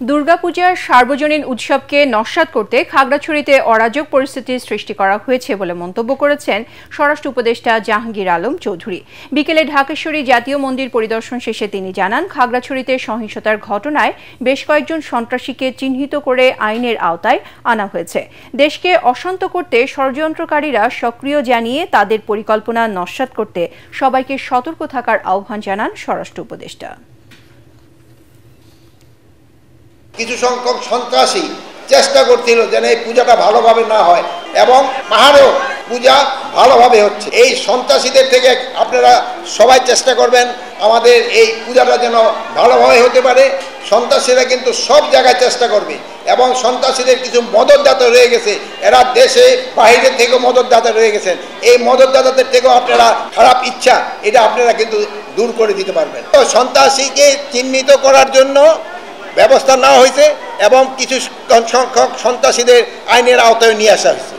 দুর্গাপূজার সার্বজনীন উৎসবকে নস্যাৎ করতে খাগড়াছড়িতে অরাজক পরিস্থিতির সৃষ্টি করা হয়েছে বলে মন্তব্য করেছেন স্বরাষ্ট্র উপদেষ্টা জাহাঙ্গীর আলম চৌধুরী। বিকেলে ঢাকেশ্বরী জাতীয় মন্দির পরিদর্শন শেষে তিনি জানান, খাগড়াছড়িতে সহিংসতার ঘটনায় বেশ কয়েকজন সন্ত্রাসীকে চিহ্নিত করে আইনের আওতায় আনা হয়েছে। দেশকে অশান্ত করতে ষড়যন্ত্রকারীরা সক্রিয় জানিয়ে তাদের পরিকল্পনা নস্যাৎ করতে সবাইকে সতর্ক থাকার আহ্বান জানান স্বরাষ্ট্র উপদেষ্টা। কিছু সংখ্যক সন্ত্রাসী চেষ্টা করছিল যেন এই পূজাটা ভালোভাবে না হয় এবং পাহাড়েও পূজা ভালোভাবে হচ্ছে। এই সন্ত্রাসীদের থেকে আপনারা সবাই চেষ্টা করবেন আমাদের এই পূজাটা যেন ভালোভাবে হতে পারে। সন্ত্রাসীরা কিন্তু সব জায়গায় চেষ্টা করবে এবং সন্ত্রাসীদের কিছু মদতদাতা রয়ে গেছে, এরা দেশে বাইরে থেকেও মদতদাতা রয়ে গেছেন। এই মদতদাতাদের থেকেও আপনারা খারাপ ইচ্ছা এটা আপনারা কিন্তু দূর করে দিতে পারবেন। তো সন্ত্রাসীকে চিহ্নিত করার জন্য ব্যবস্থা নেওয়া হয়েছে এবং কিছু সংখ্যক সন্ত্রাসীদের আইনের আওতায় নিয়ে আসা হয়েছে।